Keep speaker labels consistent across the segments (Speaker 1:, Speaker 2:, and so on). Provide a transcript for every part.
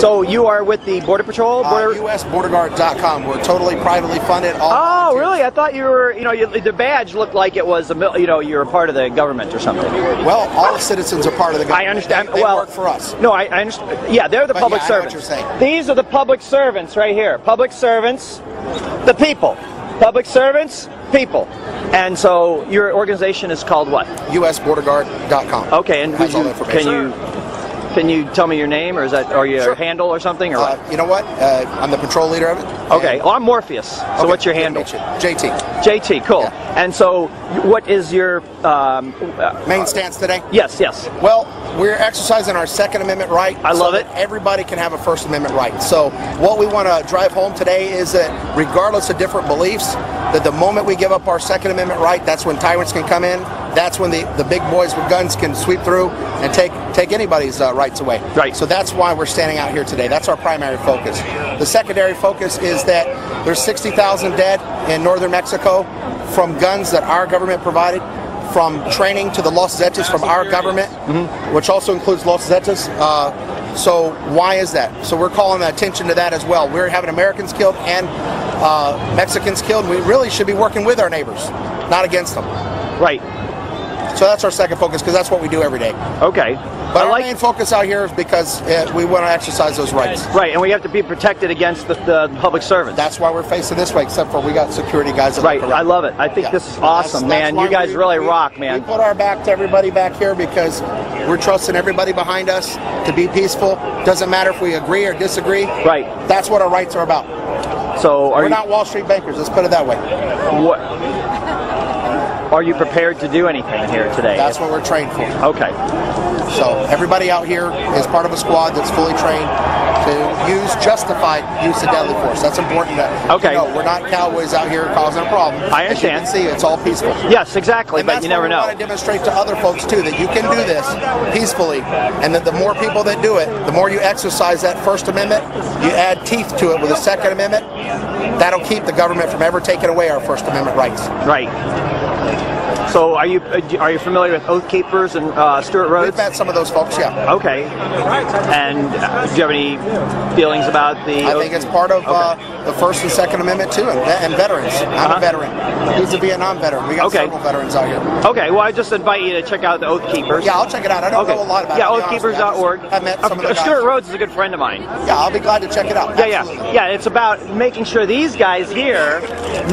Speaker 1: So you are with the Border Patrol?
Speaker 2: USBorderGuard.com. We're totally privately funded. All
Speaker 1: volunteers. Really? I thought you were, the badge looked like it was, you were part of the government or something.
Speaker 2: Well, all the citizens are part of the government.
Speaker 1: I understand.
Speaker 2: They work for us.
Speaker 1: No, I understand. Yeah, they're the public servants.
Speaker 2: I know what you're saying.
Speaker 1: These are the public servants right here. Public servants, the people. Public servants, people. And so your organization is called what?
Speaker 2: USBorderGuard.com.
Speaker 1: Okay, and can you tell me your name, or is that, or your handle or something, or what?
Speaker 2: You know what? I'm the patrol leader of it.
Speaker 1: Okay. Well, I'm Morpheus. So what's your handle?
Speaker 2: JT.
Speaker 1: JT. Cool.
Speaker 2: Yeah.
Speaker 1: And so, what is your
Speaker 2: main stance today?
Speaker 1: Yes. Yes.
Speaker 2: Well, we're exercising our Second Amendment right.
Speaker 1: I love it.
Speaker 2: Everybody can have a First Amendment right. So what we want to drive home today is that regardless of different beliefs, that the moment we give up our Second Amendment right, that's when tyrants can come in. That's when the big boys with guns can sweep through and take anybody's rights away.
Speaker 1: Right.
Speaker 2: So that's why we're standing out here today. That's our primary focus. The secondary focus is that there's 60,000 dead in northern Mexico from guns that our government provided, from training to the Los Zetas from our government, which also includes Los Zetas. So why is that? So we're calling attention to that as well. We're having Americans killed and Mexicans killed. We really should be working with our neighbors, not against them.
Speaker 1: Right.
Speaker 2: So that's our second focus, because that's what we do every day.
Speaker 1: Okay.
Speaker 2: But our main focus out here is because we want to exercise those rights.
Speaker 1: Right, and we have to be protected against the public servants.
Speaker 2: That's why we're facing this way, except for we got security guys that
Speaker 1: right, I love it. I think this is awesome, man. You guys really rock, man.
Speaker 2: We put our back to everybody back here because we're trusting everybody behind us to be peaceful. Doesn't matter if we agree or disagree.
Speaker 1: Right.
Speaker 2: That's what our rights are about.
Speaker 1: So
Speaker 2: we're not Wall Street bankers, let's put it that way.
Speaker 1: What? Are you prepared to do anything here today?
Speaker 2: That's what we're trained for.
Speaker 1: Okay.
Speaker 2: So everybody out here is part of a squad that's fully trained to use justified use of deadly force. That's important. We're not cowboys out here causing a problem.
Speaker 1: I understand.
Speaker 2: As you can see, it's all peaceful.
Speaker 1: Yes, exactly, but you never know.
Speaker 2: We want to demonstrate to other folks too that you can do this peacefully, and that the more people that do it, the more you exercise that First Amendment, you add teeth to it with the Second Amendment, that'll keep the government from ever taking away our First Amendment rights.
Speaker 1: Right. So are you familiar with Oath Keepers and Stewart Rhodes?
Speaker 2: We've met some of those folks, yeah.
Speaker 1: Okay. And do you have any feelings about the...
Speaker 2: I think it's part of the First and Second Amendment too, and veterans. I'm a veteran. He's a Vietnam veteran. We got several veterans out here.
Speaker 1: Okay, well I just invite you to check out the Oath Keepers.
Speaker 2: Yeah, I'll check it out. I don't know a lot about it.
Speaker 1: Yeah, oathkeepers.org.
Speaker 2: I've met some of the guys.
Speaker 1: Stewart Rhodes is a good friend of mine.
Speaker 2: Yeah, I'll be glad to check it out.
Speaker 1: Yeah, it's about making sure these guys here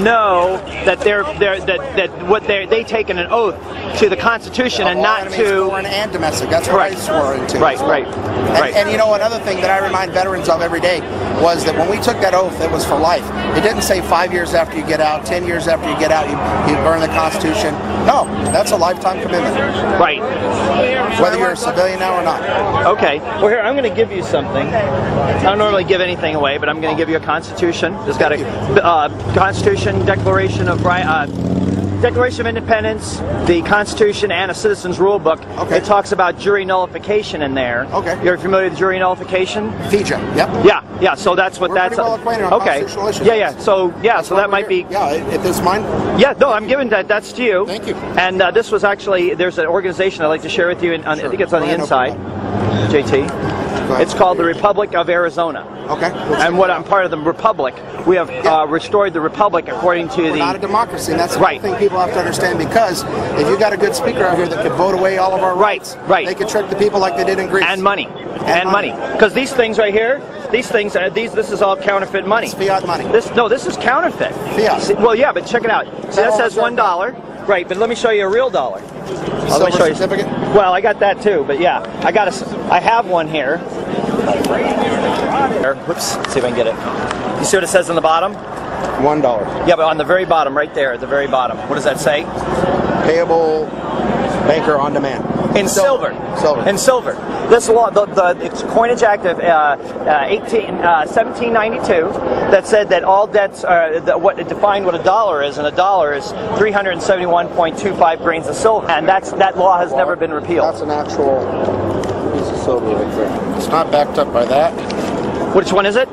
Speaker 1: know that they taken an oath to the Constitution and not to
Speaker 2: foreign and domestic. That's what I swore into.
Speaker 1: Right.
Speaker 2: And you know, another thing that I remind veterans of every day was that when we took that oath, it was for life. It didn't say 5 years after you get out, 10 years after you get out, you burn the Constitution. No, that's a lifetime commitment.
Speaker 1: Right.
Speaker 2: Whether you're a civilian now or not.
Speaker 1: Okay. Well, here, I'm going to give you something. I don't normally give anything away, but I'm going to give you a Constitution. It's got a Constitution, Declaration of Independence, the Constitution, and a Citizen's Rule Book.
Speaker 2: Okay.
Speaker 1: It talks about jury nullification in there.
Speaker 2: Okay.
Speaker 1: You're familiar with jury nullification?
Speaker 2: FIJA, yep.
Speaker 1: Yeah, so that's what that's...
Speaker 2: We're pretty well acquainted on constitutional issues.
Speaker 1: So that might be...
Speaker 2: Yeah, if it's mine?
Speaker 1: Yeah, no, I'm giving that's to you.
Speaker 2: Thank you.
Speaker 1: And this was actually, there's an organization I'd like to share with you, I think it's on the inside, JT. It's called the Republic of Arizona.
Speaker 2: Okay.
Speaker 1: And what I'm part of the Republic, we have restored the Republic according to
Speaker 2: We're not a democracy, and that's the thing people have to understand, because if you got a good speaker out here that could vote away all of our rights, they could trick the people like they did in Greece.
Speaker 1: And money. And money. Because these things right here, this is all counterfeit money.
Speaker 2: It's fiat money.
Speaker 1: This is counterfeit.
Speaker 2: Fiat.
Speaker 1: Well, yeah, but check it out. See, that says $1. Right, but let me show you a real dollar.
Speaker 2: Silver certificate?
Speaker 1: Well, I got that too, but yeah, I have one here. Whoops, let's see if I can get it. You see what it says on the bottom?
Speaker 2: $1.
Speaker 1: Yeah, but on the very bottom, right there, at the very bottom, what does that say?
Speaker 2: Payable banker on demand.
Speaker 1: In silver. In silver. This law, the Coinage Act of 1792, that said that all debts are what defined what a dollar is, and a dollar is 371.25 grains of silver, and that law has never been repealed.
Speaker 2: That's an actual piece of silver right there. It's not backed up by that.
Speaker 1: Which one is it?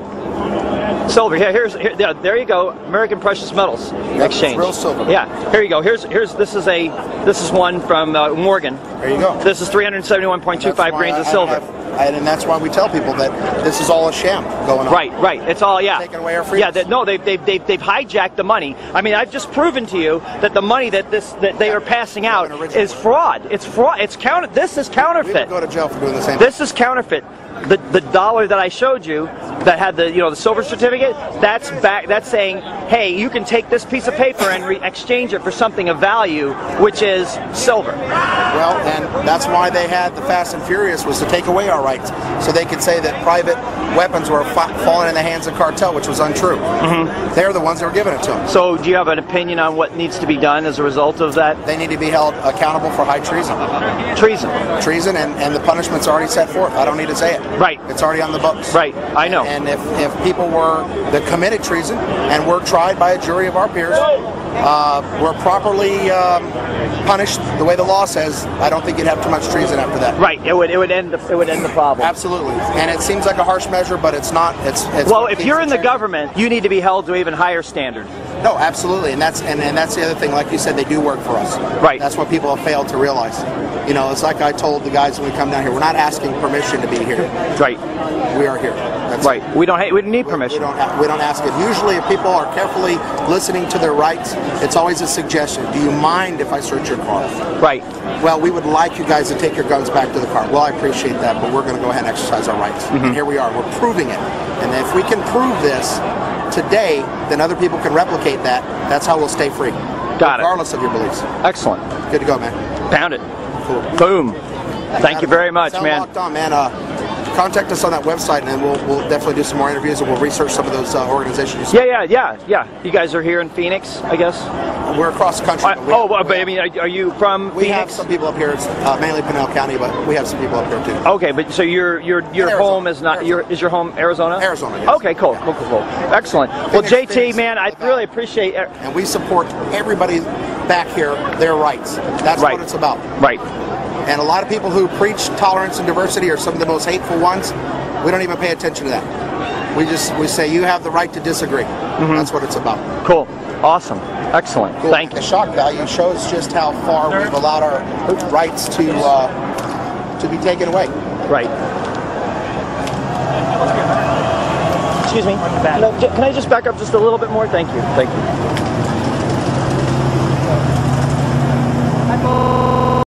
Speaker 1: Silver. Yeah, there you go. American Precious Metals Exchange.
Speaker 2: Real silver.
Speaker 1: Yeah. Here you go. This is one from Morgan.
Speaker 2: There you go.
Speaker 1: This is 371.25 grains of silver.
Speaker 2: and that's why we tell people that this is all a sham going on.
Speaker 1: Right, right. It's all, yeah.
Speaker 2: Taking away our freedoms.
Speaker 1: Yeah, no, they've hijacked the money. I mean, I've just proven to you that the money that they are passing out is fraud. It's fraud. It's This is counterfeit.
Speaker 2: We would go to jail for doing the same.
Speaker 1: This is counterfeit. The dollar that I showed you that had the the silver certificate, that's saying, hey, you can take this piece of paper and exchange it for something of value, which is silver.
Speaker 2: Well, and that's why they had the Fast and Furious, was to take away our rights, so they could say that private weapons were falling in the hands of cartel, which was untrue. They're the ones that were giving it to them.
Speaker 1: So do you have an opinion on what needs to be done as a result of that?
Speaker 2: They need to be held accountable for high treason. Treason, and the punishment's already set forth. I don't need to say it.
Speaker 1: Right.
Speaker 2: It's already on the books.
Speaker 1: Right, I know.
Speaker 2: And if people that committed treason and were tried by a jury of our peers, were properly punished the way the law says, I don't think you'd have too much treason after that.
Speaker 1: Right. It would end the problem.
Speaker 2: Absolutely. And it seems like a harsh measure, but it's not. It's
Speaker 1: well, if you're in the government, you need to be held to an even higher standard.
Speaker 2: No, absolutely, and that's the other thing. Like you said, they do work for us.
Speaker 1: Right.
Speaker 2: That's what people have failed to realize. It's like I told the guys when we come down here, we're not asking permission to be here.
Speaker 1: Right.
Speaker 2: We are here. That's
Speaker 1: right.
Speaker 2: It.
Speaker 1: We don't need permission.
Speaker 2: We don't ask it. Usually, if people are carefully listening to their rights, it's always a suggestion. Do you mind if I search your car?
Speaker 1: Right.
Speaker 2: Well, we would like you guys to take your guns back to the car. Well, I appreciate that, but we're going to go ahead and exercise our rights. And here we are. We're proving it. And if we can prove this today, then other people can replicate that. That's how we'll stay free.
Speaker 1: Got it.
Speaker 2: Regardless of your beliefs.
Speaker 1: Excellent.
Speaker 2: Good to go, man.
Speaker 1: Pound it.
Speaker 2: Cool.
Speaker 1: Boom. Thank you very much,
Speaker 2: Sound
Speaker 1: man.
Speaker 2: locked on, man. Contact us on that website, and then we'll definitely do some more interviews, and we'll research some of those organizations.
Speaker 1: Yeah. You guys are here in Phoenix, I guess.
Speaker 2: We're across the country.
Speaker 1: But I mean, are you from Phoenix?
Speaker 2: We have some people up here. It's mainly Pinal County, but we have some people up here too.
Speaker 1: Okay, but so your home is not is your home Arizona?
Speaker 2: Arizona. Yes.
Speaker 1: Okay, cool. Excellent. Well, JT, man, I really appreciate it.
Speaker 2: And we support everybody back here, their rights. That's what it's about.
Speaker 1: Right.
Speaker 2: And a lot of people who preach tolerance and diversity are some of the most hateful ones. We don't even pay attention to that. We say you have the right to disagree. That's what it's about.
Speaker 1: Cool. Awesome. Excellent.
Speaker 2: Cool.
Speaker 1: Thank you.
Speaker 2: The shock value shows just how far we've allowed our rights to be taken away.
Speaker 1: Right. Excuse me. Can I just back up just a little bit more? Thank you.